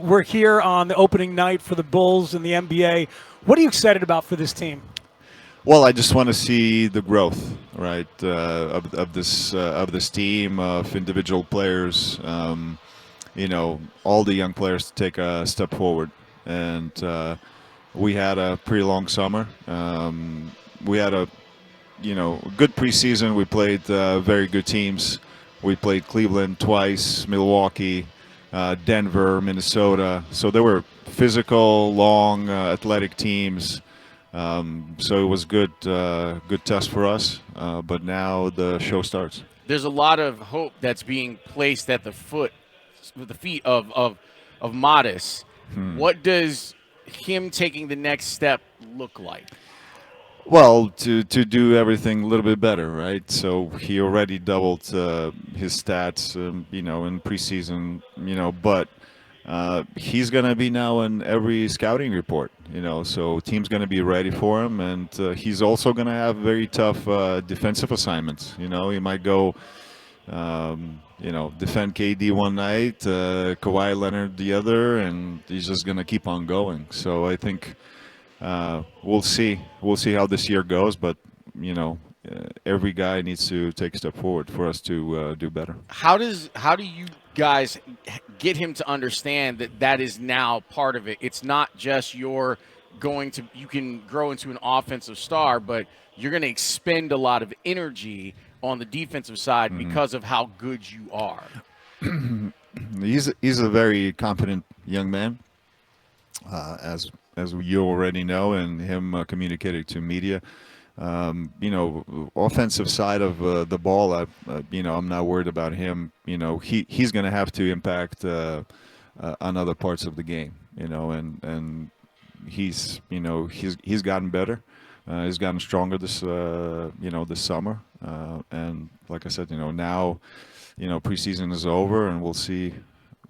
we're here on the opening night for the Bulls in the NBA. What are you excited about for this team? Well, I just want to see the growth, right, of this team, of individual players. All the young players to take a step forward. And we had a pretty long summer. We had a good preseason. We played very good teams. We played Cleveland twice, Milwaukee, Denver, Minnesota. So they were physical, long, athletic teams. So it was good test for us. But now the show starts. There's a lot of hope that's being placed at the feet of Matas. What does him taking the next step look like? Well, to do everything a little bit better, right? So he already doubled his stats, in preseason, but he's going to be now in every scouting report, so team's going to be ready for him, and he's also going to have very tough defensive assignments. He might go, defend KD one night, Kawhi Leonard the other, and he's just going to keep on going. So I think we'll see how this year goes, but every guy needs to take a step forward for us to do better. How do you guys get him to understand that is now part of it? It's not just you can grow into an offensive star, but you're going to expend a lot of energy on the defensive side because of how good you are. He's a very confident young man, as you already know, and him communicating to media. Offensive side of the ball, I'm not worried about him. He's going to have to impact on other parts of the game. And he's gotten better. He's gotten stronger this summer. And like I said, now, preseason is over, and we'll see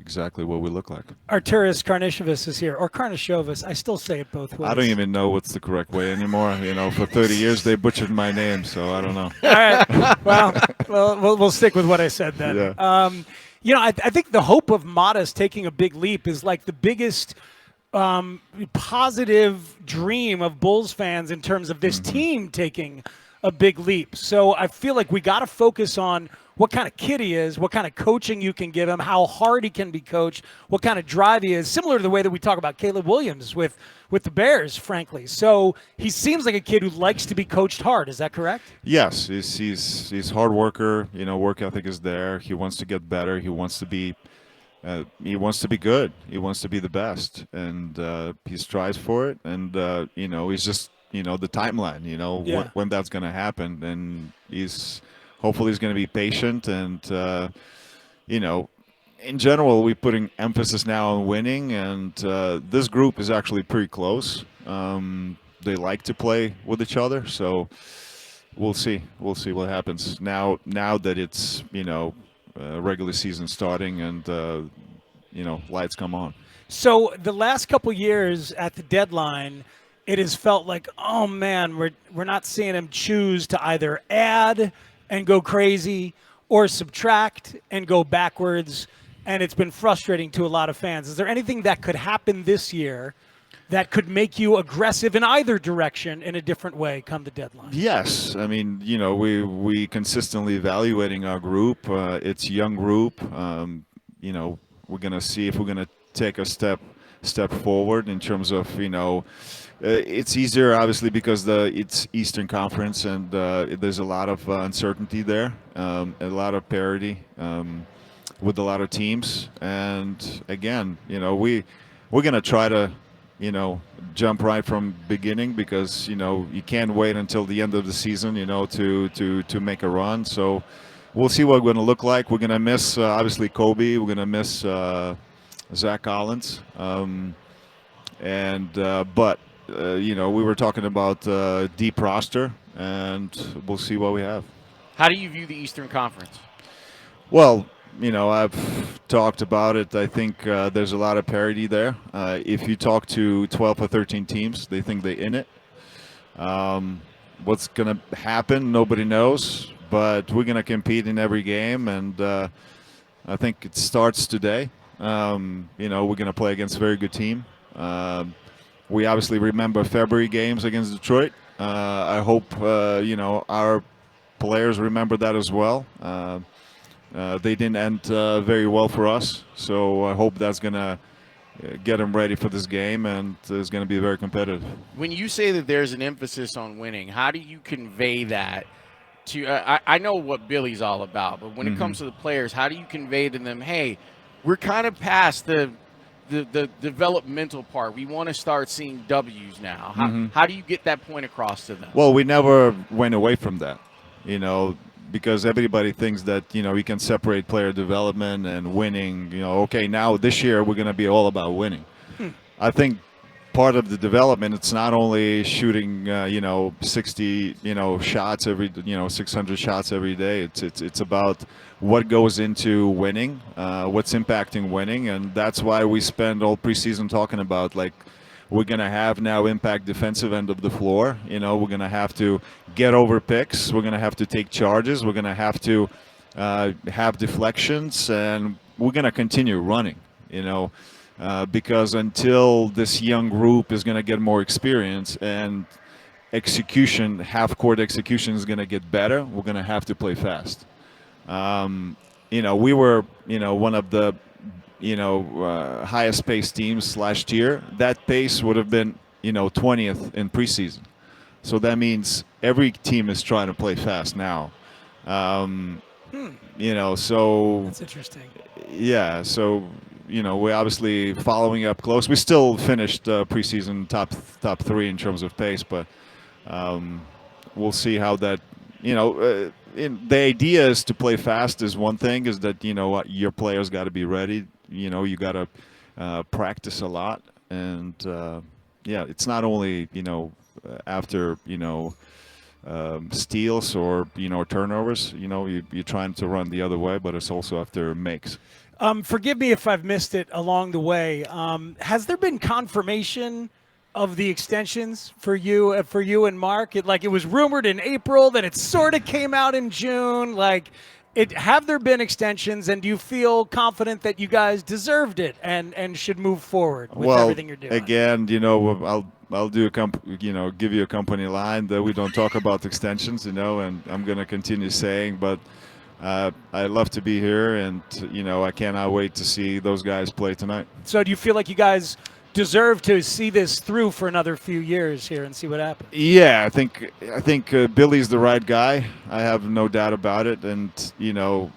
exactly what we look like. Arturas Karnisovas is here, or Karnisovas. I still say it both ways. I don't even know what's the correct way anymore. For 30 years they butchered my name, so I don't know. All right. Well, we'll stick with what I said then. Yeah. I think the hope of Matas taking a big leap is like the biggest positive dream of Bulls fans in terms of this team taking a big leap. So I feel like we got to focus on what kind of kid he is, what kind of coaching you can give him, how hard he can be coached, what kind of drive he is, similar to the way that we talk about Caleb Williams with the Bears, frankly. So he seems like a kid who likes to be coached hard. Is that correct? Yes, he's hard worker. Work ethic is there. He wants to get better. He wants to be good. He wants to be the best, and he strives for it. And he's just the timeline. When that's going to happen, and hopefully he's going to be patient, and in general we're putting emphasis now on winning, and this group is actually pretty close. They like to play with each other, so we'll see what happens now that it's regular season starting, and lights come on. So the last couple years at the deadline, it has felt like, oh man, we're not seeing him choose to either add and go crazy or subtract and go backwards, and it's been frustrating to a lot of fans. Is there anything that could happen this year that could make you aggressive in either direction in a different way come the deadline? Yes. I mean, we consistently evaluating our group. It's a young group. We're going to see if we're going to take a step forward in terms of, it's easier, obviously, because it's Eastern Conference, and there's a lot of uncertainty there, a lot of parity with a lot of teams. And again, we're going to try to, jump right from beginning, because you can't wait until the end of the season, to make a run. So we'll see what we're going to look like. We're going to miss obviously Kobe. We're going to miss Zach Collins, but. We were talking about deep roster, and we'll see what we have. How do you view the Eastern Conference? Well, I've talked about it. I think there's a lot of parity there. If you talk to 12 or 13 teams, they think they're in it. What's going to happen, nobody knows, but we're going to compete in every game, and I think it starts today. You know, we're going to play against a very good team. We obviously remember February games against Detroit. I hope, you know, our players remember that as well. They didn't end very well for us, so I hope that's going to get them ready for this game, and it's going to be very competitive. When you say that there's an emphasis on winning, how do you convey that to I know what Billy's all about, but when it comes to the players, how do you convey to them, hey, we're kind of past the developmental part. We want to start seeing W's now. How do you get that point across to them? Well, we never went away from that, you know, because everybody thinks that, you know, you can separate player development and winning. You know, okay, now this year we're going to be all about winning. I think part of the development, it's not only shooting, you know, 60, you know, shots every, you know, 600 shots every day. It's about what goes into winning, what's impacting winning, and that's why we spend all preseason talking about, like, we're going to have now impact defensive end of the floor. You know, we're going to have to get over picks. We're going to have to take charges. We're going to have to have deflections, and we're going to continue running, you know, because until this young group is going to get more experience and execution, half-court execution is going to get better, we're going to have to play fast. You know, we were, you know, one of the, you know, highest paced teams last year. That pace would have been, you know, 20th in preseason. So that means every team is trying to play fast now. You know, so That's interesting. yeah, so, you know, we're obviously following up close. We still finished preseason top 3 in terms of pace, but we'll see how that, you know, the idea is to play fast is one thing, is that, you know, your players got to be ready. You know, you got to practice a lot. And, yeah, it's not only, you know, after, you know, steals or, you know, turnovers, you know, you're trying to run the other way, but it's also after makes. Forgive me if I've missed it along the way. Has there been confirmation of the extensions for you and Mark? It was rumored in April, then it sort of came out in June. Have there been extensions, and do you feel confident that you guys deserved it and should move forward with everything you're doing? Again, you know, I'll do give you a company line that we don't talk about extensions, you know, and I'm going to continue saying, but I love to be here, and, you know, I cannot wait to see those guys play tonight. So do you feel like you guys deserve to see this through for another few years here and see what happens? Yeah, I think Billy's the right guy. I have no doubt about it. And, you know,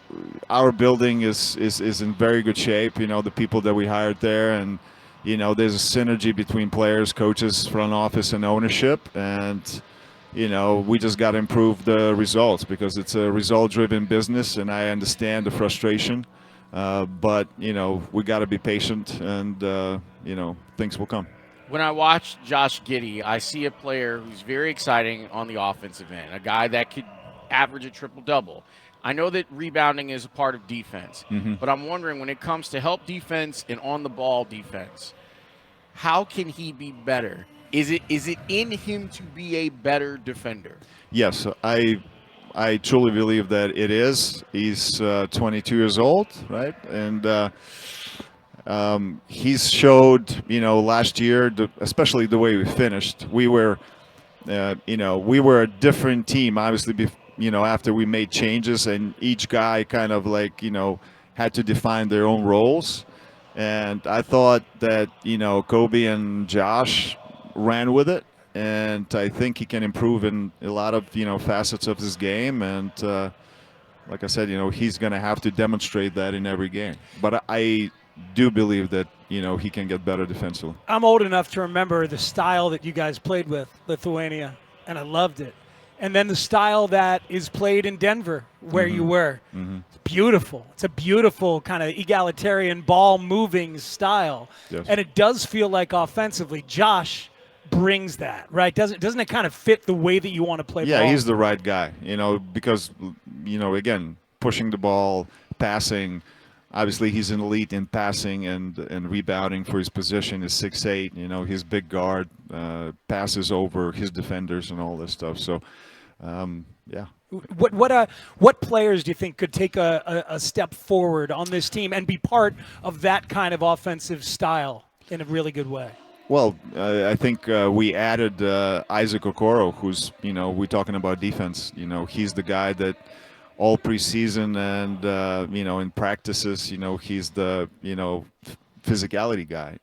our building is in very good shape. You know, the people that we hired there, and, you know, there's a synergy between players, coaches, front office, and ownership. And, you know, we just got to improve the results, because it's a result-driven business, and I understand the frustration. But, you know, we got to be patient, and, you know, things will come. When I watch Josh Giddy, I see a player who's very exciting on the offensive end, a guy that could average a triple-double. I know that rebounding is a part of defense, but I'm wondering, when it comes to help defense and on-the-ball defense, how can he be better? Is it in him to be a better defender? Yes, I truly believe that it is. He's 22 years old, right? And he's showed, you know, last year, especially the way we finished, we were, you know, we were a different team, obviously, you know, after we made changes, and each guy kind of, like, you know, had to define their own roles. And I thought that, you know, Kobe and Josh ran with it, and I think he can improve in a lot of, you know, facets of his game. And like I said, you know, he's going to have to demonstrate that in every game. But I do believe that, you know, he can get better defensively. I'm old enough to remember the style that you guys played with, Lithuania, and I loved it. And then the style that is played in Denver, where you were. It's beautiful. It's a beautiful kind of egalitarian ball-moving style. Yes. And it does feel like offensively, Josh brings that, right? Doesn't it kind of fit the way that you want to play Yeah, ball? he's the right guy, you know, because, you know, again, pushing the ball, passing. Obviously, he's an elite in passing and rebounding for his position. Is 6'8", you know, he's big guard, passes over his defenders and all this stuff. So Yeah. What players do you think could take a step forward on this team and be part of that kind of offensive style in a really good way? Well, I think we added Isaac Okoro, who's, we're talking about defense. He's the guy that all preseason and, in practices, he's the, physicality guy.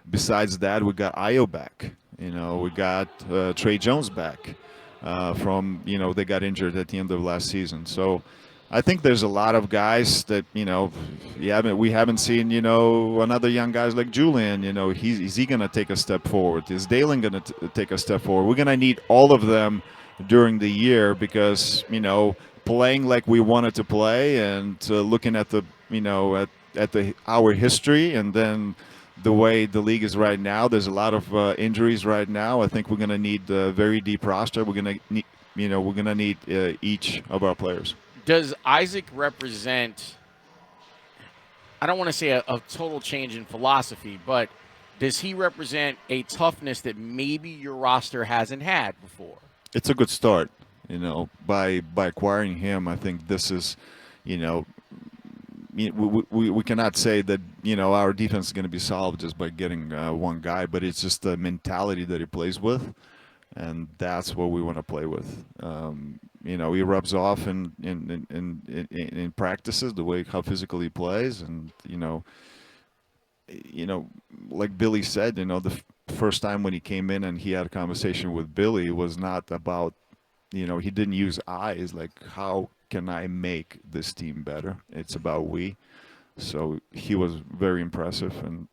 Besides that, we got Io back. We got Trey Jones back from, they got injured at the end of last season. So I think there's a lot of guys that, we haven't seen, another young guys like Julian. Is he going to take a step forward? Is Dalen going to take a step forward? We're going to need all of them during the year because, playing like we wanted to play and looking at the, our history and then the way the league is right now, there's a lot of injuries right now. I think we're going to need a very deep roster. We're going to need, we're going to need each of our players. Does Isaac represent, I don't want to say a total change in philosophy, but does he represent a toughness that maybe your roster hasn't had before? It's a good start, by acquiring him. I think this is, we cannot say that, our defense is going to be solved just by getting one guy, but it's just the mentality that he plays with, and that's what we want to play with. He rubs off in practices, the way how physically he plays, and like Billy said, the first time when he came in and he had a conversation with Billy, it was not about, he didn't use eyes like how can I make this team better. It's about we. So he was very impressive, and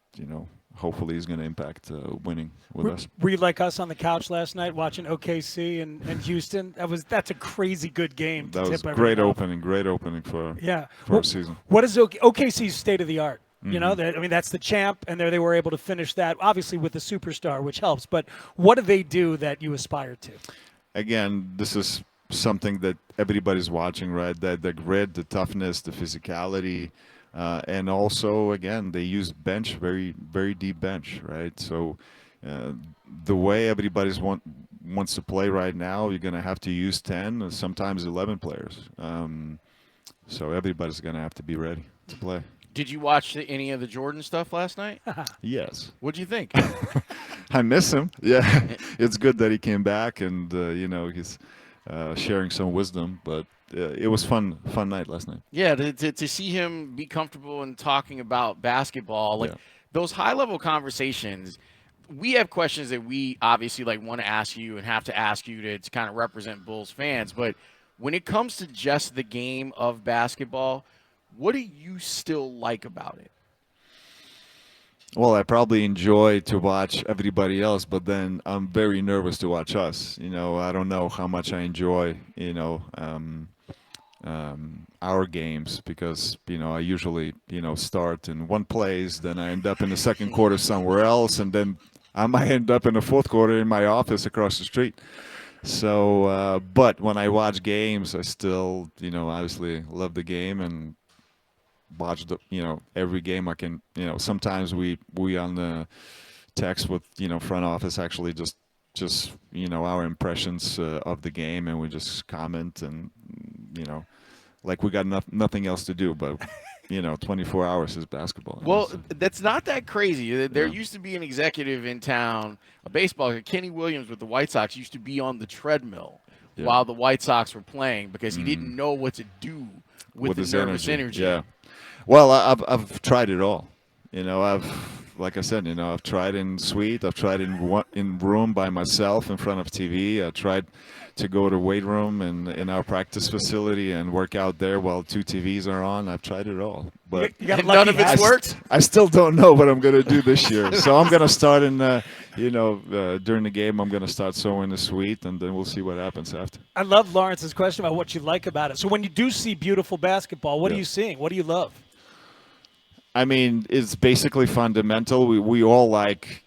hopefully he's going to impact winning with us. Were you like us on the couch last night watching OKC and Houston? That's a crazy good game. That was great opening for a season. What is OKC's state of the art? That's the champ, and they were able to finish that, obviously with the superstar, which helps. But what do they do that you aspire to? Again, this is something that everybody's watching, right? The grit, the toughness, the physicality. And also, again, they use bench, very, very deep bench, right? So the way everybody wants to play right now, you're going to have to use 10, or sometimes 11 players. So everybody's going to have to be ready to play. Did you watch any of the Jordan stuff last night? Yes. What'd you think? I miss him. Yeah, it's good that he came back and, he's sharing some wisdom, but it was fun night last night. Yeah, to see him be comfortable and talking about basketball, those high-level conversations, we have questions that we obviously want to ask you and have to ask you to kind of represent Bulls fans, but when it comes to just the game of basketball, what do you still like about it? Well, I probably enjoy to watch everybody else, but then I'm very nervous to watch us. I don't know how much I enjoy, our games because, I usually, start in one place, then I end up in the second quarter somewhere else, and then I might end up in the fourth quarter in my office across the street. So, but when I watch games, I still, obviously love the game and watch the, every game I can, sometimes we on the text with, front office actually just, our impressions of the game, and we just comment and, like we got nothing else to do, but 24 hours is basketball. Well, that's not that crazy. There used to be an executive in town, a baseball, Kenny Williams with the White Sox used to be on the treadmill while the White Sox were playing because he didn't know what to do with his nervous energy. Yeah. Well, I've tried it all. Like I said, I've tried in suite. I've tried in room by myself in front of TV. I tried to go to weight room in our practice facility and work out there while 2 TVs are on. I've tried it all, but none of it's worked. I still don't know what I'm going to do this year. So I'm going to start in, during the game, I'm going to start sewing the suite, and then we'll see what happens after. I love Lawrence's question about what you like about it. So when you do see beautiful basketball, what are you seeing? What do you love? I mean, it's basically fundamental. We all like,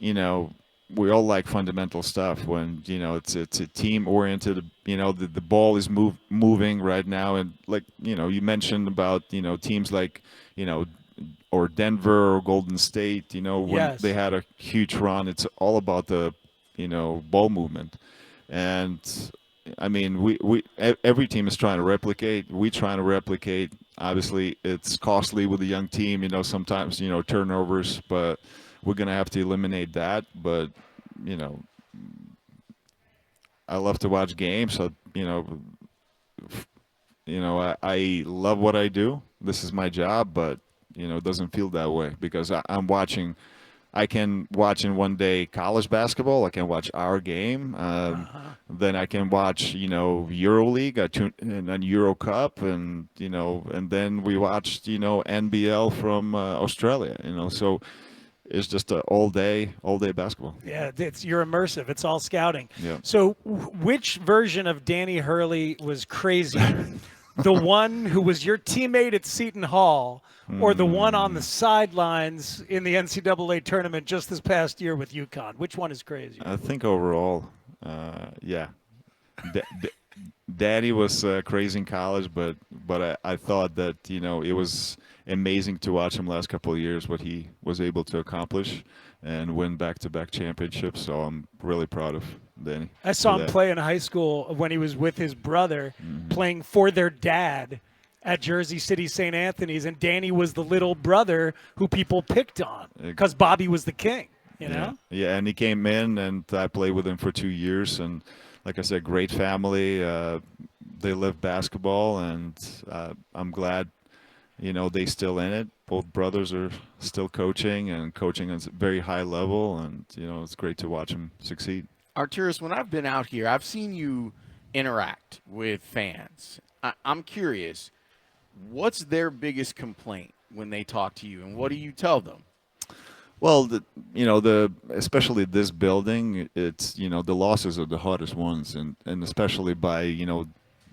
fundamental stuff when, it's a team oriented, the ball is moving right now. And like, you mentioned about, teams like, or Denver or Golden State, when they had a huge run, it's all about the, ball movement. And I mean, every team is trying to replicate. We trying to replicate. Obviously, it's costly with a young team. Sometimes turnovers, but we're gonna have to eliminate that. But you know, I love to watch games. So I love what I do. This is my job, but it doesn't feel that way because I'm watching. I can watch in one day college basketball. I can watch our game. Then I can watch, EuroLeague. I tune and then Euro Cup, and and then we watched, NBL from Australia. So it's just all day basketball. Yeah, you're immersive. It's all scouting. Yeah. So, which version of Danny Hurley was crazier? The one who was your teammate at Seton Hall, or the one on the sidelines in the NCAA tournament just this past year with UConn? Which one is crazier? I think overall, yeah. Danny was crazy in college, but I thought that it was amazing to watch him last couple of years what he was able to accomplish and win back-to-back championships. So I'm really proud of Danny. I saw him play in high school when he was with his brother playing for their dad at Jersey City St. Anthony's, and Danny was the little brother who people picked on because Bobby was the king. Yeah, and he came in, and I played with him for 2 years, and like I said, great family. They live basketball, and I'm glad, they still in it. Both brothers are still coaching at a very high level, and it's great to watch them succeed. Arturas, when I've been out here, I've seen you interact with fans. I'm curious, what's their biggest complaint when they talk to you, and what do you tell them? Well, especially this building, it's the losses are the hardest ones, and especially by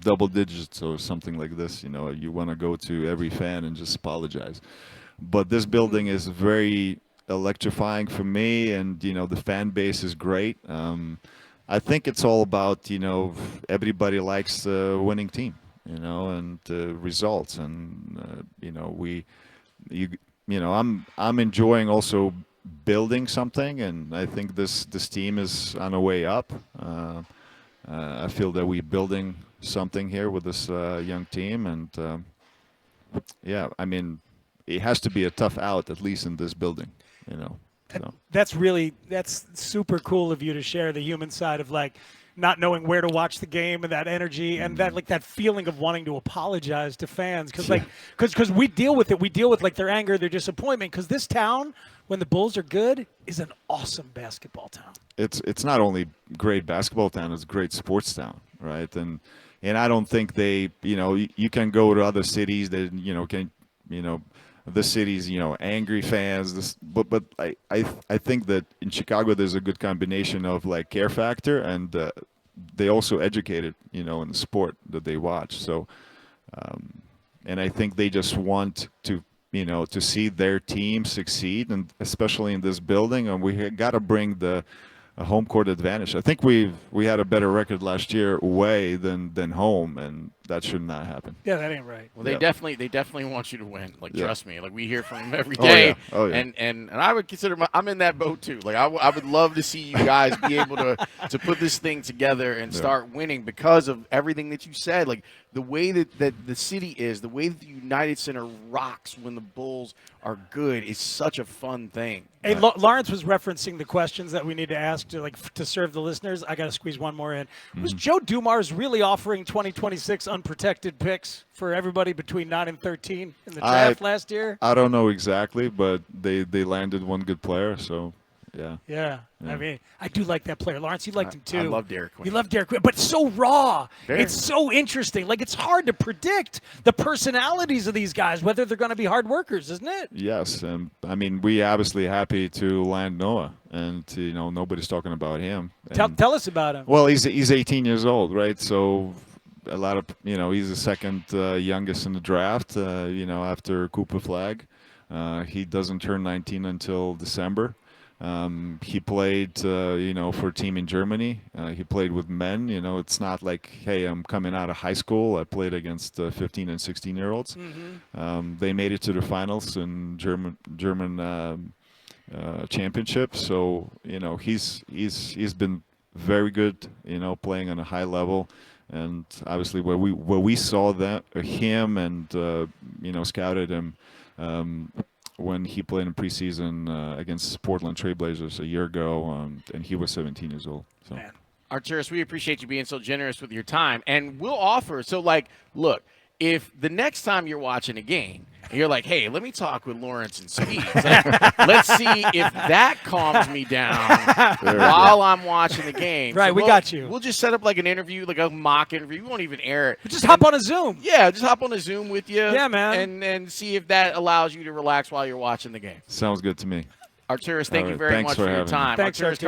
double digits or something like this. You want to go to every fan and just apologize. But this building is very electrifying for me, and the fan base is great. I think it's all about everybody likes a winning team, and results, and I'm enjoying also building something, and I think this team is on a way up. I feel that we're building something here with this young team, and yeah, I mean, it has to be a tough out, at least in this building, So. That's super cool of you to share the human side of not knowing where to watch the game and that energy and that feeling of wanting to apologize to fans because we deal with it. We deal with their anger, their disappointment, because this town, when the Bulls are good, is an awesome basketball town. It's not only great basketball town, it's a great sports town, right? And I don't think they, you can go to other cities that the city's angry fans, but I think that in Chicago there's a good combination of care factor, and they also educated in the sport that they watch. So and I think they just want to to see their team succeed, and especially in this building, and we got to bring the home court advantage. I think we had a better record last year away than home, and that should not happen. Yeah, that ain't right. Well, they definitely want you to win. Trust me. We hear from them every day. Oh, yeah. And I would consider I'm in that boat too. I would love to see you guys be able to put this thing together and start winning because of everything that you said. The way that the city is, the way that the United Center rocks when the Bulls are good is such a fun thing. Hey, Lawrence was referencing the questions that we need to ask to serve the listeners. I got to squeeze one more in. Was Joe Dumars really offering 2026 unprotected picks for everybody between 9 and 13 in the draft last year? I don't know exactly, but they landed one good player, so yeah. Yeah. I mean, I do like that player. Lawrence, you liked him too. I love Derek Quinn. You love Derek Quinn, but so raw. Very. It's so interesting. It's hard to predict the personalities of these guys, whether they're going to be hard workers, isn't it? Yes, and I mean, we obviously happy to land Noah, and nobody's talking about him. Tell us about him. Well, he's 18 years old, right? So a lot of he's the second youngest in the draft. After Cooper Flag, he doesn't turn 19 until December. He played, for a team in Germany. He played with men. It's not like, hey, I'm coming out of high school. I played against 15 and 16-year-olds. They made it to the finals in German championship. So he's been very good, playing on a high level. And obviously, where we saw that him and scouted him when he played in preseason against Portland Trailblazers a year ago, and he was 17 years old. So. Man. Arturas, we appreciate you being so generous with your time, and we'll offer. So, look, if the next time you're watching a game and you're like, hey, let me talk with Lawrence and Speed. Let's see if that calms me down while I'm watching the game. Right, so we got you. We'll just set up an interview, a mock interview. We won't even air it. Just hop on a Zoom. Yeah, just hop on a Zoom with you. Yeah, man. And see if that allows you to relax while you're watching the game. Sounds good to me. Arturas, thank you right, very thanks much for for your having me. time. Thanks, Arturas.